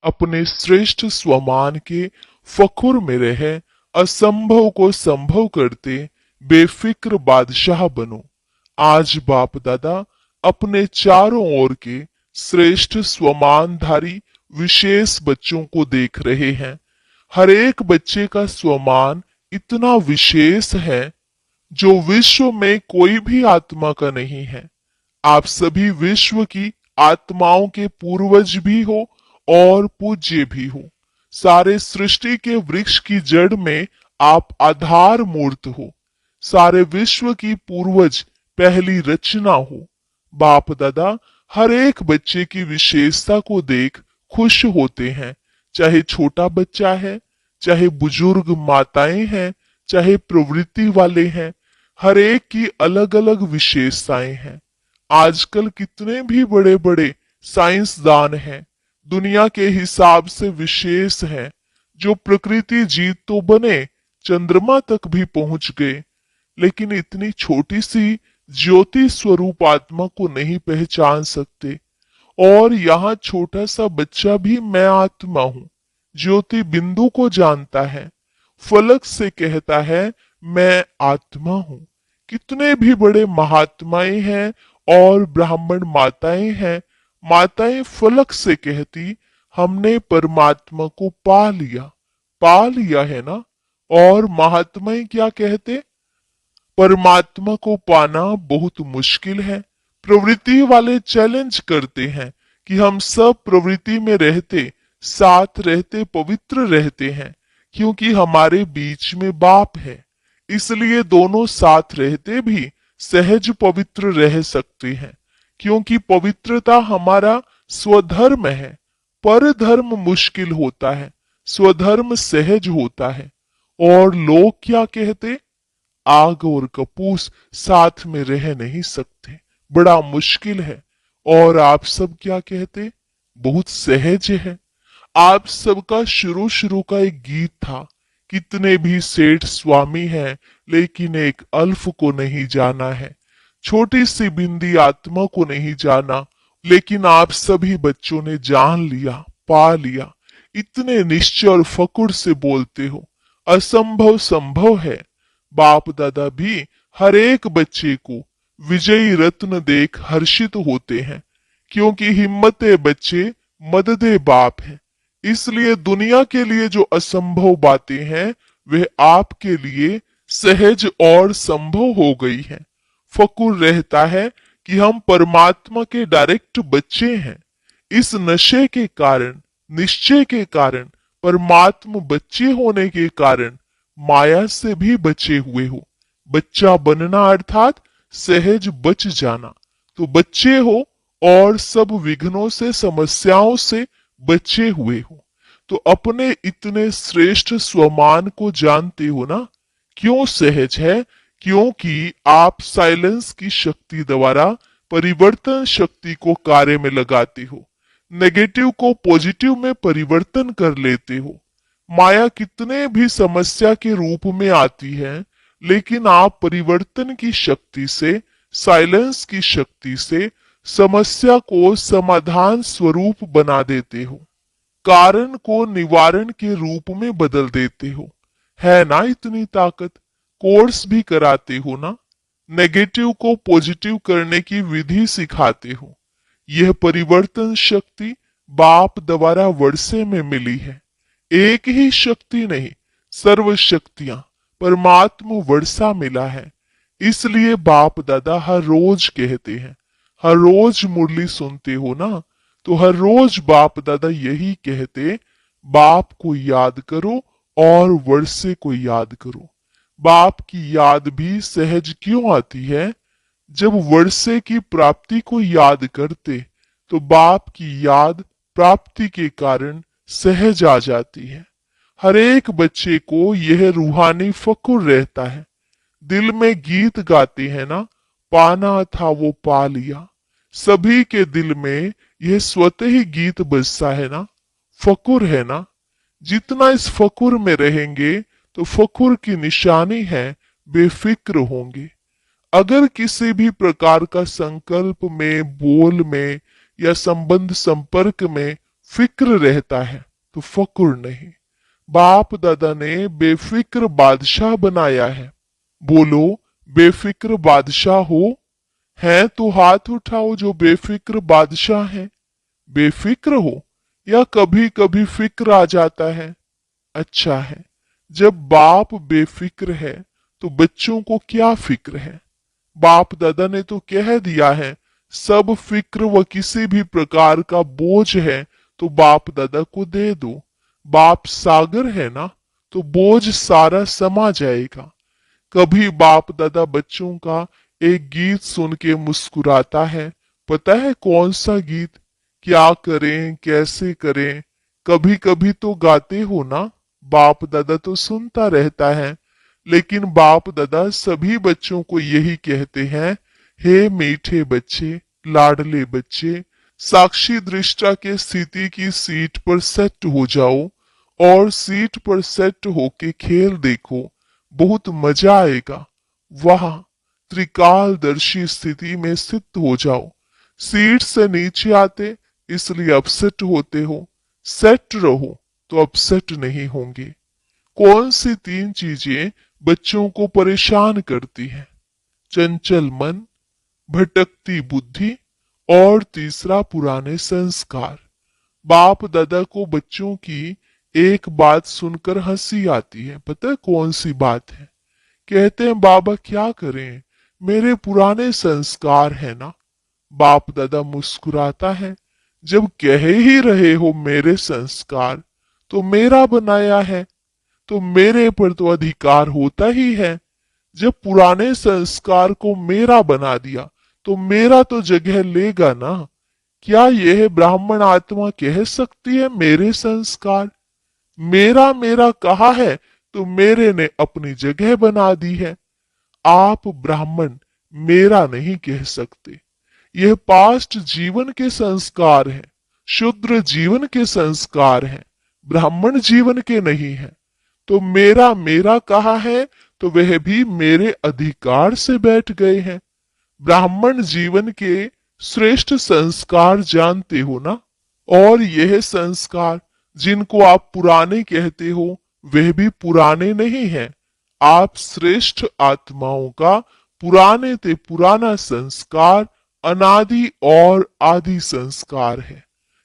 अपने श्रेष्ठ स्वमान के फखुर में रह असंभव को संभव करते बेफिक्र बादशाह बनो। आज बाप दादा अपने चारों ओर के श्रेष्ठ स्वमानधारी विशेष बच्चों को देख रहे हैं। हर एक बच्चे का स्वमान इतना विशेष है जो विश्व में कोई भी आत्मा का नहीं है। आप सभी विश्व की आत्माओं के पूर्वज भी हो और पूज्य भी हो। सारे सृष्टि के वृक्ष की जड़ में आप आधार मूर्त हो। सारे विश्व की पूर्वज पहली रचना हो। बाप दादा हर एक बच्चे की विशेषता को देख खुश होते हैं, चाहे छोटा बच्चा है, चाहे बुजुर्ग माताएं हैं, चाहे प्रवृत्ति वाले हैं। हर एक की अलग अलग विशेषताएं हैं। आजकल कितने भी बड़े बड़े साइंसदान हैं, दुनिया के हिसाब से विशेष हैं, जो प्रकृति जीत तो बने, चंद्रमा तक भी पहुंच गए, लेकिन इतनी छोटी सी ज्योति स्वरूप आत्मा को नहीं पहचान सकते। और यहाँ छोटा सा बच्चा भी मैं आत्मा हूँ ज्योति बिंदु को जानता है, फलक से कहता है मैं आत्मा हूँ। कितने भी बड़े महात्माएं हैं और ब्राह्मण माताएं हैं, माताएं फलक से कहती हमने परमात्मा को पा लिया है ना। और महात्माएं क्या कहते, परमात्मा को पाना बहुत मुश्किल है। प्रवृत्ति वाले चैलेंज करते हैं कि हम सब प्रवृत्ति में रहते, साथ रहते, पवित्र रहते हैं, क्योंकि हमारे बीच में बाप है, इसलिए दोनों साथ रहते भी सहज पवित्र रह सकते हैं, क्योंकि पवित्रता हमारा स्वधर्म है। पर धर्म मुश्किल होता है, स्वधर्म सहज होता है। और लोग क्या कहते, आग और कपूस साथ में रह नहीं सकते, बड़ा मुश्किल है। और आप सब क्या कहते, बहुत सहज है। आप सबका शुरू शुरू का एक गीत था, कितने भी सेठ स्वामी हैं लेकिन एक अल्फ को नहीं जाना है, छोटी सी बिंदी आत्मा को नहीं जाना, लेकिन आप सभी बच्चों ने जान लिया, पा लिया। इतने निश्चय और फकुर से बोलते हो, असंभव संभव है। बाप दादा भी हर एक बच्चे को विजयी रत्न देख हर्षित होते हैं, क्योंकि हिम्मते बच्चे मददे बाप है। इसलिए दुनिया के लिए जो असंभव बातें हैं वह आपके लिए सहज और संभव हो गई है। फकुर रहता है कि हम परमात्मा के डायरेक्ट बच्चे हैं। इस नशे के कारण, निश्चय के कारण, परमात्मा बच्चे होने के कारण माया से भी बचे हुए हो। बच्चा बनना अर्थात सहज बच जाना। तो बच्चे हो और सब विघ्नों से, समस्याओं से बचे हुए हो। तो अपने इतने श्रेष्ठ स्वमान को जानते हो ना। क्यों सहज है, क्योंकि आप साइलेंस की शक्ति द्वारा परिवर्तन शक्ति को कार्य में लगाते हो, नेगेटिव को पॉजिटिव में परिवर्तन कर लेते हो। माया कितने भी समस्या के रूप में आती है, लेकिन आप परिवर्तन की शक्ति से, साइलेंस की शक्ति से समस्या को समाधान स्वरूप बना देते हो, कारण को निवारण के रूप में बदल देते हो। है ना इतनी ताकत। कोर्स भी कराते हो ना, नेगेटिव को पॉजिटिव करने की विधि सिखाते हो। यह परिवर्तन शक्ति बाप द्वारा वर्षे में मिली है। एक ही शक्ति नहीं, सर्व शक्तियां, परमात्मा वर्षा मिला है। इसलिए बाप दादा हर रोज कहते हैं, हर रोज मुरली सुनते हो ना, तो हर रोज बाप दादा यही कहते, बाप को याद करो और वर्षे को याद करो। बाप की याद भी सहज क्यों आती है, जब वर्षे की प्राप्ति को याद करते तो बाप की याद प्राप्ति के कारण सहज आ जाती है। हर एक बच्चे को यह रूहानी फकुर रहता है। दिल में गीत गाते हैं ना, पाना था वो पा लिया। सभी के दिल में यह स्वतः ही गीत बजता है ना, फकुर है ना। जितना इस फकुर में रहेंगे तो फकुर की निशानी है बेफिक्र होंगे। अगर किसी भी प्रकार का संकल्प में, बोल में या संबंध संपर्क में फिक्र रहता है तो फकुर नहीं। बाप दादा ने बेफिक्र बादशाह बनाया है। बोलो, बेफिक्र बादशाह हो? हैं तो हाथ उठाओ जो बेफिक्र बादशाह हैं। बेफिक्र हो या कभी कभी फिक्र आ जाता है? अच्छा है, जब बाप बेफिक्र है तो बच्चों को क्या फिक्र है? बाप दादा ने तो कह दिया है, सब फिक्र व किसी भी प्रकार का बोझ है तो बाप दादा को दे दो। बाप सागर है ना, तो बोझ सारा समा जाएगा। कभी बाप दादा बच्चों का एक गीत सुन के मुस्कुराता है। पता है कौन सा गीत? क्या करें कैसे करें? कभी कभी तो गाते हो ना। बाप दादा तो सुनता रहता है। लेकिन बाप दादा सभी बच्चों को यही कहते हैं, हे मीठे बच्चे, लाडले बच्चे, साक्षी दृष्टा के स्थिति की सीट पर सेट हो जाओ और सीट पर सेट होके खेल देखो, बहुत मजा आएगा। वहां त्रिकालदर्शी स्थिति में स्थित हो जाओ। सीट से नीचे आते इसलिए अपसेट होते हो, सेट रहो तो अपसेट नहीं होंगे। कौन सी तीन चीजें बच्चों को परेशान करती हैं? चंचल मन, भटकती बुद्धि और तीसरा पुराने संस्कार। बाप दादा को बच्चों की एक बात सुनकर हंसी आती है। पता है कौन सी बात है? कहते हैं, बाबा क्या करें, मेरे पुराने संस्कार है ना। बाप दादा मुस्कुराता है, जब कह ही रहे हो मेरे संस्कार, तो मेरा बनाया है, तो मेरे पर तो अधिकार होता ही है। जब पुराने संस्कार को मेरा बना दिया तो मेरा तो जगह लेगा ना। क्या यह ब्राह्मण आत्मा कह सकती है मेरे संस्कार? मेरा मेरा कहा है तो मेरे ने अपनी जगह बना दी है। आप ब्राह्मण मेरा नहीं कह सकते। यह पास्ट जीवन के संस्कार हैं, शूद्र जीवन के संस्कार हैं, ब्राह्मण जीवन के नहीं हैं। तो मेरा मेरा कहा है तो वह भी मेरे अधिकार से बैठ गए हैं। ब्राह्मण जीवन के श्रेष्ठ संस्कार जानते हो ना। और यह संस्कार जिनको आप पुराने कहते हो वह भी पुराने नहीं हैं। आप श्रेष्ठ आत्माओं का पुराने ते पुराना संस्कार अनादि और आदि संस्कार है।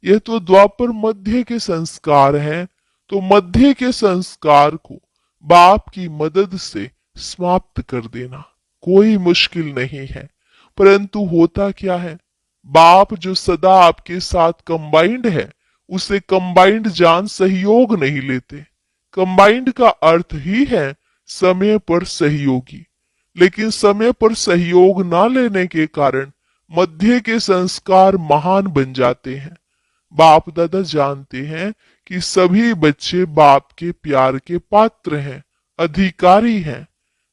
यह तो द्वापर मध्य के संस्कार हैं। तो मध्य के संस्कार को बाप की मदद से समाप्त कर देना कोई मुश्किल नहीं है। परंतु होता क्या है, बाप जो सदा आपके साथ कंबाइंड है उसे कंबाइंड जान सहयोग नहीं लेते। कंबाइंड का अर्थ ही है समय पर सहयोगी। लेकिन समय पर सहयोग ना लेने के कारण मध्य के संस्कार महान बन जाते हैं। बाप दादा जानते हैं कि सभी बच्चे बाप के प्यार के पात्र हैं, अधिकारी हैं।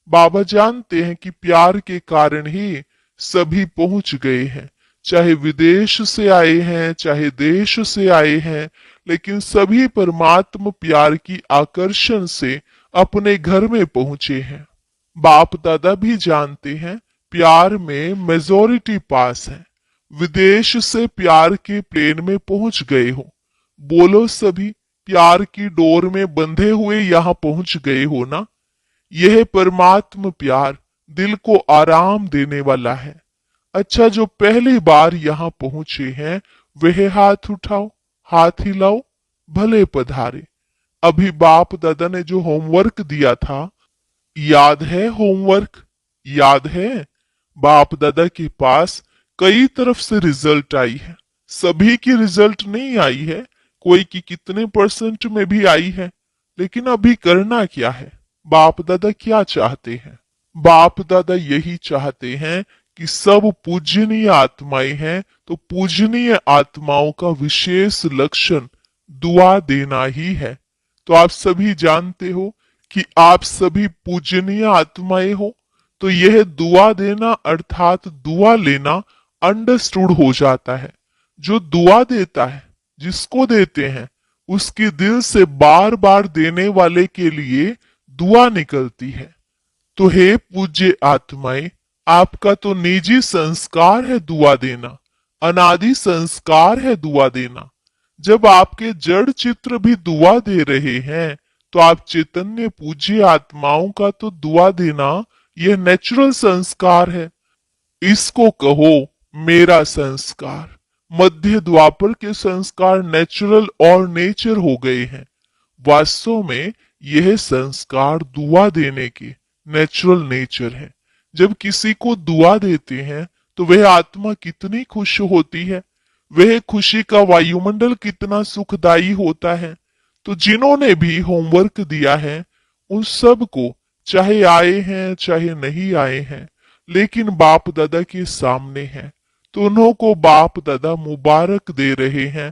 बाबा जानते हैं कि प्यार के कारण ही सभी पहुंच गए हैं, चाहे विदेश से आए हैं चाहे देश से आए हैं, लेकिन सभी परमात्मा प्यार की आकर्षण से अपने घर में पहुंचे हैं। बाप दादा भी जानते हैं प्यार में मेजोरिटी पास है। विदेश से प्यार के प्लेन में पहुंच गए हो। बोलो सभी प्यार की डोर में बंधे हुए यहां पहुंच गए हो ना। यह परमात्म प्यार दिल को आराम देने वाला है। अच्छा, जो पहली बार यहाँ पहुंचे हैं वह हाथ उठाओ, हाथ हिलाओ, भले पधारे। अभी बाप दादा ने जो होमवर्क दिया था, याद है होमवर्क? याद है? बाप दादा के पास कई तरफ से रिजल्ट आई है। सभी की रिजल्ट नहीं आई है, कोई की कितने परसेंट में भी आई है। लेकिन अभी करना क्या है? बाप दादा क्या चाहते हैं? बाप दादा यही चाहते हैं कि सब पूजनीय आत्माएं हैं, तो पूजनीय आत्माओं का विशेष लक्षण दुआ देना ही है। तो आप सभी जानते हो कि आप सभी पूजनीय आत्माएं हो, तो यह दुआ देना अर्थात दुआ लेना अंडरस्टूड हो जाता है। जो दुआ देता है, जिसको देते हैं, उसके दिल से बार बार देने वाले के लिए दुआ निकलती है। तो हे पूज्य आत्माएं, आपका तो निजी संस्कार है दुआ देना, अनादि संस्कार है दुआ देना। जब आपके जड़ चित्र भी दुआ दे रहे हैं, तो आप चैतन्य पूज्य आत्माओं का तो दुआ देना यह नेचुरल संस्कार है। इसको कहो मेरा संस्कार। मध्य द्वापर के संस्कार नेचुरल और नेचर हो गए हैं। वास्तव में यह संस्कार दुआ देने के नेचुरल नेचर है। जब किसी को दुआ देते हैं तो वह आत्मा कितनी खुश होती है, वह खुशी का वायुमंडल कितना सुखदायी होता है। तो जिन्होंने भी होमवर्क दिया है उन सब को, चाहे आए हैं चाहे नहीं आए हैं, लेकिन बाप दादा के सामने हैं, तो उन्हों को बाप दादा मुबारक दे रहे हैं।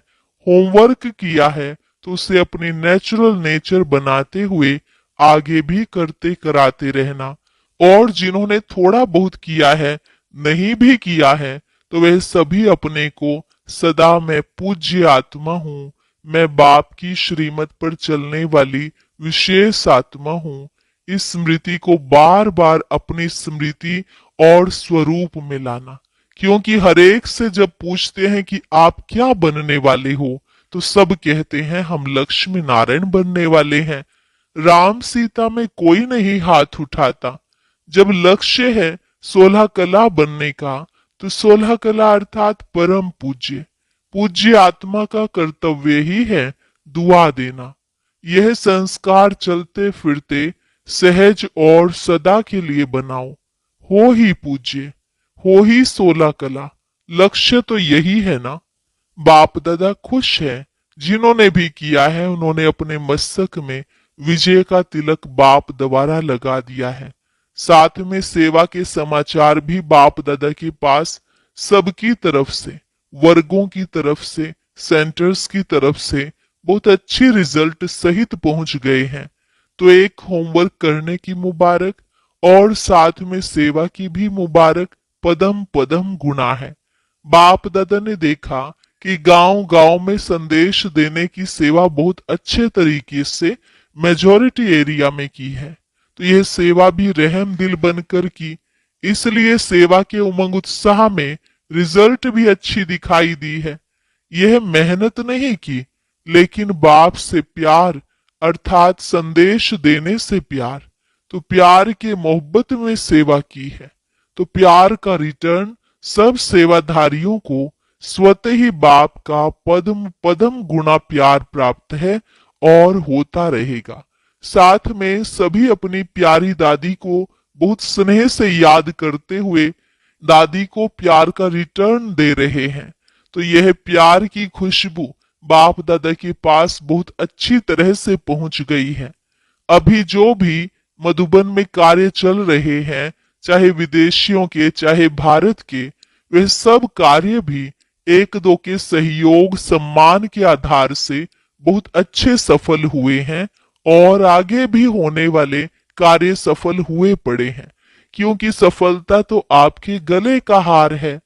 होमवर्क किया है तो उसे अपनी नेचुरल नेचर बनाते हुए आगे भी करते कराते रहना। और जिन्होंने थोड़ा बहुत किया है, नहीं भी किया है, तो वह सभी अपने को सदा मैं पूज्य आत्मा हूँ, मैं बाप की श्रीमत पर चलने वाली विशेष आत्मा हूँ, इस स्मृति को बार बार अपनी स्मृति और स्वरूप में लाना। क्योंकि हरेक से जब पूछते हैं कि आप क्या बनने वाले हो, तो सब कहते हैं हम लक्ष्मी नारायण बनने वाले हैं। राम सीता में कोई नहीं हाथ उठाता। जब लक्ष्य है 16 कला बनने का, तो 16 कला अर्थात परम पूज्य पूज्य आत्मा का कर्तव्य ही है दुआ देना। यह संस्कार चलते फिरते सहज और सदा के लिए बनाओ। हो ही पूज्य, हो ही 16 कला, लक्ष्य तो यही है ना। बाप दादा खुश है। जिन्होंने भी किया है उन्होंने अपने मस्तक में विजय का तिलक बाप द्वारा लगा दिया है। साथ में सेवा के समाचार भी बाप दादा के पास सबकी तरफ से, वर्गों की तरफ से, सेंटर्स की तरफ से बहुत अच्छी रिजल्ट सहित पहुंच गए हैं। तो एक होमवर्क करने की मुबारक और साथ में सेवा की भी मुबारक पदम पदम गुना है। बाप दादा ने देखा कि गांव गांव में संदेश देने की सेवा बहुत अच्छे तरीके से मेजॉरिटी एरिया में की है। तो यह सेवा भी रहम दिल बनकर की, इसलिए सेवा के उमंग उत्साह में रिजल्ट भी अच्छी दिखाई दी है। यह मेहनत नहीं की, लेकिन बाप से प्यार अर्थात संदेश देने से प्यार, तो प्यार के मोहब्बत में सेवा की है। तो प्यार का रिटर्न सब सेवाधारियों को स्वतः ही बाप का पद्म पद्म गुना प्यार प्राप्त है और होता रहेगा। साथ में सभी अपनी प्यारी दादी को बहुत स्नेह से याद करते हुए दादी को प्यार का रिटर्न दे रहे हैं। तो यह प्यार की खुशबू बाप दादा के पास बहुत अच्छी तरह से पहुंच गई है। अभी जो भी मधुबन में कार्य चल रहे हैं, चाहे विदेशियों के चाहे भारत के, वे सब कार्य भी एक दो के सहयोग सम्मान के आधार से बहुत अच्छे सफल हुए हैं और आगे भी होने वाले कार्य सफल हुए पड़े हैं। क्योंकि सफलता तो आपके गले का हार है।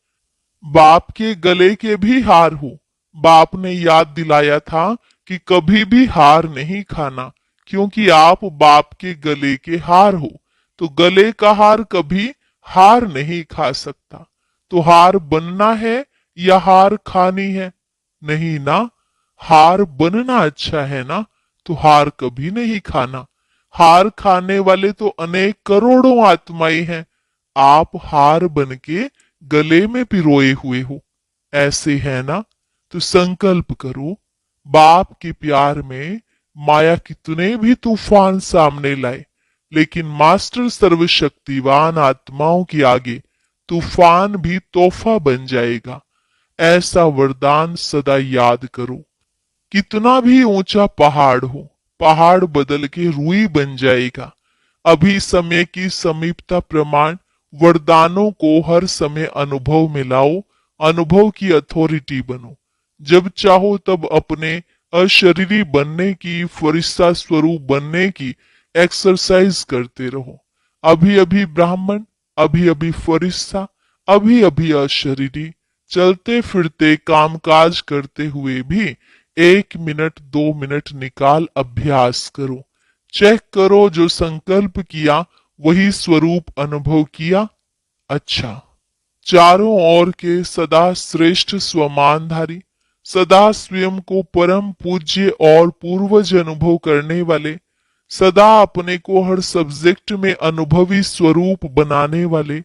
बाप के गले के भी हार हो। बाप ने याद दिलाया था कि कभी भी हार नहीं खाना, क्योंकि आप बाप के गले के हार हो। तो गले का हार कभी हार नहीं खा सकता। तो हार बनना है या हार खानी है? नहीं ना, हार बनना अच्छा है ना, तो हार कभी नहीं खाना। हार खाने वाले तो अनेक करोड़ों आत्माएं हैं। आप हार बन के गले में पिरोए हुए हो, ऐसे है ना। तो संकल्प करो, बाप के प्यार में माया कितने भी तूफान सामने लाए, लेकिन मास्टर सर्वशक्तिवान आत्माओं के आगे तूफान भी तोहफा बन जाएगा। ऐसा वरदान सदा याद करो। कितना भी ऊंचा पहाड़ हो, पहाड़ बदल के रूई बन जाएगा। अभी समय की समीपता प्रमाण वरदानों को हर समय अनुभव में लाओ, अनुभव की अथॉरिटी बनो। जब चाहो तब अपने अशरीरी बनने की, फरिश्ता स्वरूप बनने की एक्सरसाइज करते रहो। अभी अभी ब्राह्मण, अभी अभी फरिश्ता, अभी अभी अशरीरी, चलते फिरते कामकाज करते हुए भी 1 मिनट 2 मिनट निकाल अभ्यास करो। चेक करो, जो संकल्प किया वही स्वरूप अनुभव किया। अच्छा, चारों ओर के सदा श्रेष्ठ स्वमानधारी सदा स्वयं को परम पूज्य और पूर्वज अनुभव करने वाले, सदा अपने को हर सब्जेक्ट में अनुभवी स्वरूप बनाने वाले,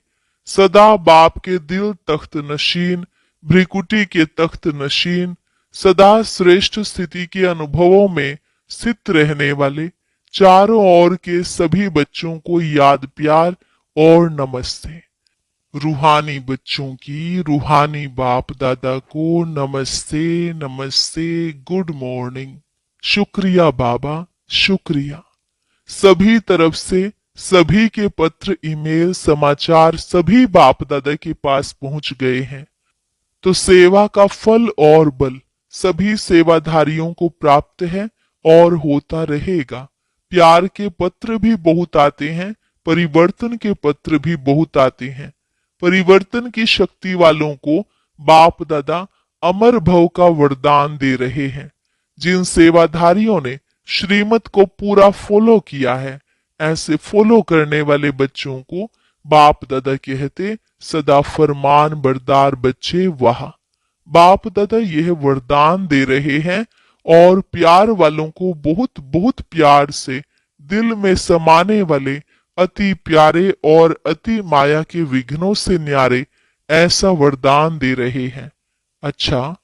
सदा बाप के दिल तख्त नशीन, भ्रिकुटी के तख्त नशीन, सदा श्रेष्ठ स्थिति के अनुभवों में स्थित रहने वाले, चारों ओर के सभी बच्चों को याद प्यार और नमस्ते। रूहानी बच्चों की रूहानी बाप दादा को नमस्ते नमस्ते, गुड मॉर्निंग। शुक्रिया बाबा, शुक्रिया। सभी तरफ से सभी के पत्र, ईमेल, समाचार सभी बाप दादा के पास पहुंच गए हैं। तो सेवा का फल और बल सभी सेवाधारियों को प्राप्त है और होता रहेगा। प्यार के पत्र भी बहुत आते हैं, परिवर्तन के पत्र भी बहुत आते हैं। परिवर्तन की शक्ति वालों को बाप दादा अमर भव का वरदान दे रहे हैं। जिन सेवाधारियों ने श्रीमत को पूरा फॉलो किया है, ऐसे फॉलो करने वाले बच्चों को बाप दादा कहते सदा फरमान बरदार बच्चे वाह। बाप दादा यह वरदान दे रहे हैं और प्यार वालों को बहुत बहुत प्यार से दिल में समाने वाले अति प्यारे और अति माया के विघ्नों से न्यारे ऐसा वरदान दे रहे हैं। अच्छा,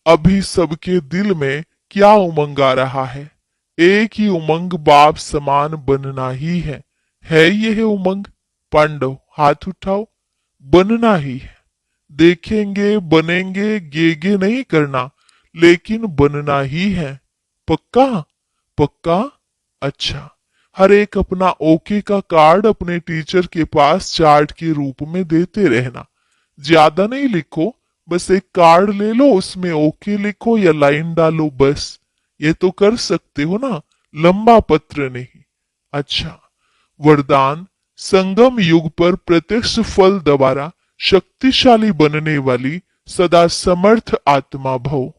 अभी सबके दिल में क्या उमंग आ रहा है? एक ही उमंग बाप समान बनना ही है। यह उमंग? पांडव हाथ उठाओ। बनना ही है। देखेंगे, बनेंगे, गेगे नहीं करना, लेकिन बनना ही है। पक्का? पक्का? अच्छा, हर एक अपना ओके का कार्ड अपने टीचर के पास चार्ट के रूप में देते रहना। ज्यादा नहीं लिखो, बस एक कार्ड ले लो, उसमें ओके लिखो या लाइन डालो, बस। ये तो कर सकते हो ना, लंबा पत्र नहीं। अच्छा, वरदान संगम युग पर प्रत्यक्ष फल द्वारा शक्तिशाली बनने वाली सदा समर्थ आत्मा भव।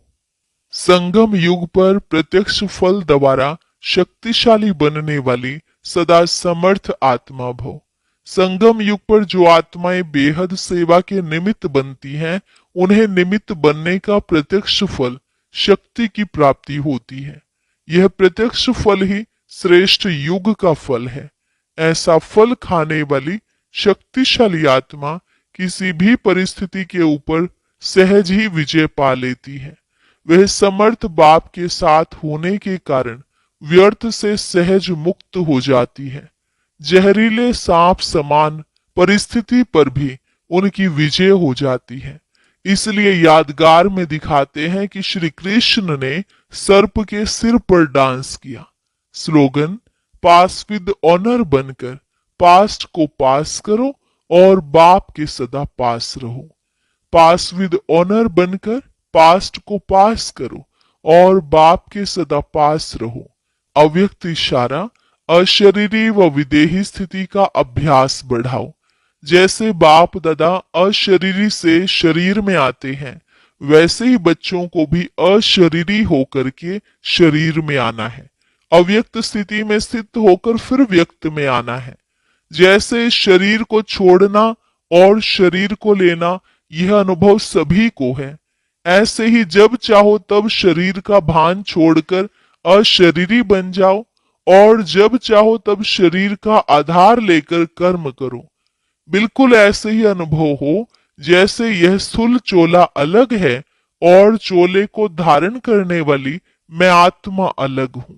संगम युग पर प्रत्यक्ष फल द्वारा शक्तिशाली बनने वाली सदा समर्थ आत्मा भव। संगम युग पर जो आत्माएं बेहद सेवा के निमित्त बनती हैं, उन्हें निमित्त बनने का प्रत्यक्ष फल शक्ति की प्राप्ति होती है। यह प्रत्यक्ष फल ही श्रेष्ठ युग का फल है। ऐसा फल खाने वाली शक्तिशाली आत्मा किसी भी परिस्थिति के ऊपर सहज ही विजय पा लेती है। वह समर्थ बाप के साथ होने के कारण व्यर्थ से सहज मुक्त हो जाती है। जहरीले सांप समान परिस्थिति पर भी उनकी विजय हो जाती है। इसलिए यादगार में दिखाते हैं कि श्री कृष्ण ने सर्प के सिर पर डांस किया। स्लोगन पास विद ऑनर बनकर पास्ट को पास करो और बाप के सदा पास रहो। पास विद ऑनर बनकर पास्ट को पास करो और बाप के सदा पास रहो। अव्यक्त इशारा अशरीरी व विदेही स्थिति का अभ्यास बढ़ाओ। जैसे बाप दादा अशरीरी से शरीर में आते हैं, वैसे ही बच्चों को भी अशरीरी होकर के शरीर में आना है। अव्यक्त स्थिति में स्थित होकर फिर व्यक्त में आना है। जैसे शरीर को छोड़ना और शरीर को लेना, यह अनुभव सभी को है। ऐसे ही जब चाहो तब शरीर का भान छोड़कर अशरीरी बन जाओ और जब चाहो तब शरीर का आधार लेकर कर्म करो। बिल्कुल ऐसे ही अनुभव हो जैसे यह स्थूल चोला अलग है और चोले को धारण करने वाली मैं आत्मा अलग हूं।